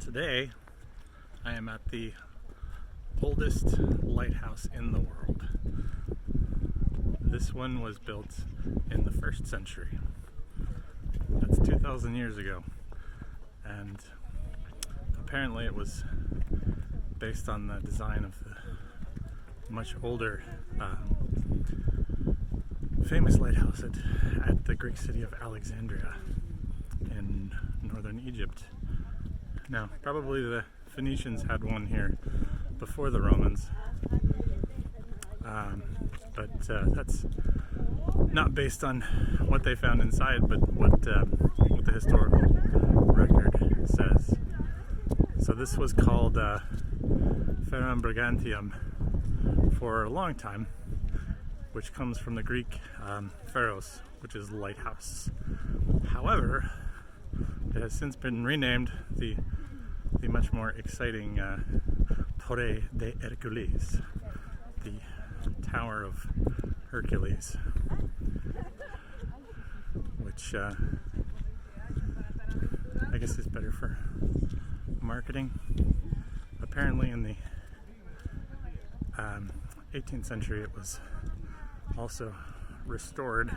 Today I am at the oldest lighthouse in the world. This one was built in the 1st century. That's 2,000 years ago, and apparently it was based on the design of the much older famous lighthouse at the Greek city of Alexandria in northern Egypt. Now, probably the Phoenicians had one here before the Romans, but that's not based on what they found inside, but what the historical record says. So this was called Ferrum Brigantium for a long time, which comes from the Greek pharos, which is lighthouse. However, it has since been renamed the much more exciting Torre de Hercules, the Tower of Hercules, which I guess is better for marketing. Apparently in the 18th century it was also restored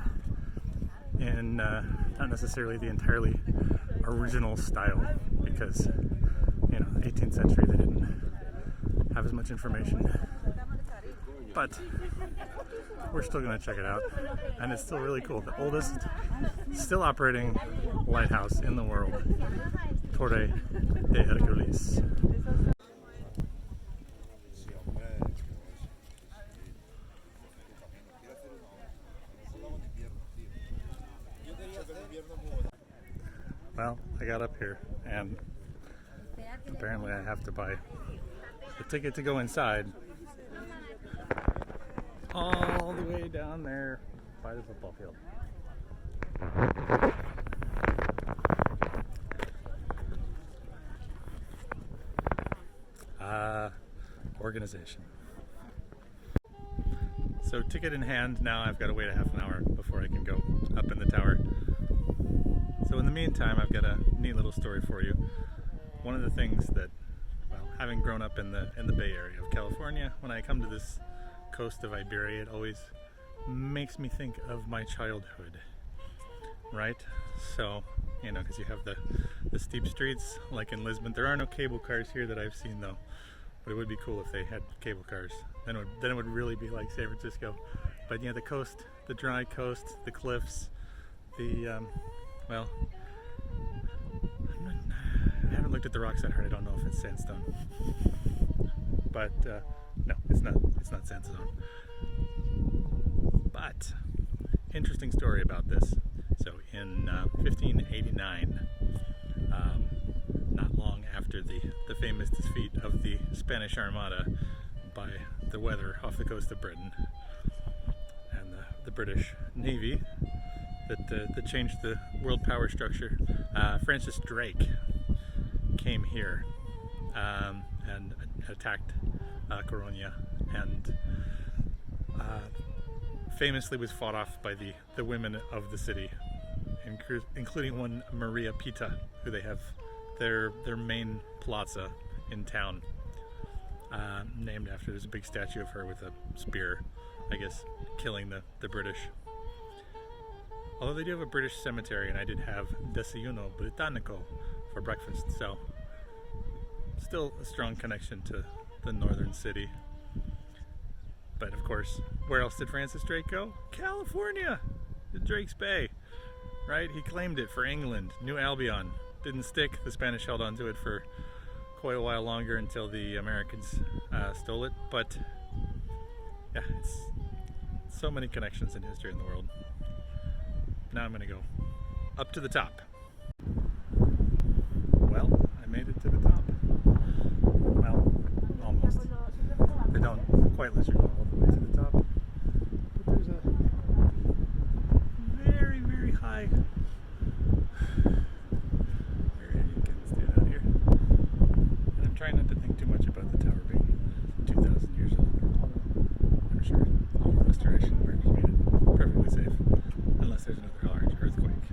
in not necessarily the entirely original style, because 18th century they didn't have as much information, but we're still going to check it out, and it's still really cool. The oldest still operating lighthouse in the world, Torre de Hercules. Well, I got up here and apparently I have to buy the ticket to go inside all the way down there by the football field. Organization. So ticket in hand, now I've got to wait a half an hour before I can go up in the tower. So in the meantime, I've got a neat little story for you. One of the things that, well, having grown up in the Bay Area of California, when I come to this coast of Iberia, it always makes me think of my childhood, right? So, because you have the steep streets, like in Lisbon. There are no cable cars here that I've seen, though, but it would be cool if they had cable cars. Then it would really be like San Francisco. But the coast, the dry coast, the cliffs, the well, I haven't looked at the rocks that hard. I don't know if it's sandstone, but no, it's not sandstone. But interesting story about this. So in 1589, not long after the famous defeat of the Spanish Armada by the weather off the coast of Britain and the British Navy that changed the world power structure, Francis Drake came here and attacked Coruña, and famously was fought off by the women of the city, including one Maria Pita, who they have their main plaza in town named after. There's a big statue of her with a spear, I guess, killing the British. Although they do have a British cemetery, and I did have desayuno británico for breakfast, so still a strong connection to the northern city. But of course, where else did Francis Drake go? California! The Drake's Bay, right? He claimed it for England. New Albion. Didn't stick. The Spanish held on to it for quite a while longer until the Americans stole it. But yeah, it's so many connections in history in the world. Now I'm going to go up to the top. Well, I made it to the top. Well, almost. They don't quite let you go all the way to the top. But there's a very, very high area you can stand out here. And I'm trying not to think too much about the tower being 2,000 years old. I'm sure all the restoration workers made it perfectly safe. Unless there's another large earthquake.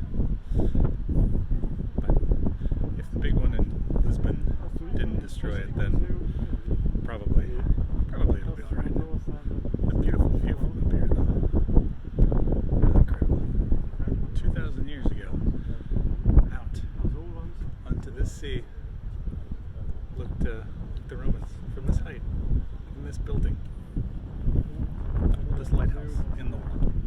destroy it, then probably it'll be alright. A beautiful view from up here, though. Incredible. 2,000 years ago, out onto this sea, looked the Romans from this height, in this building, this lighthouse in the world.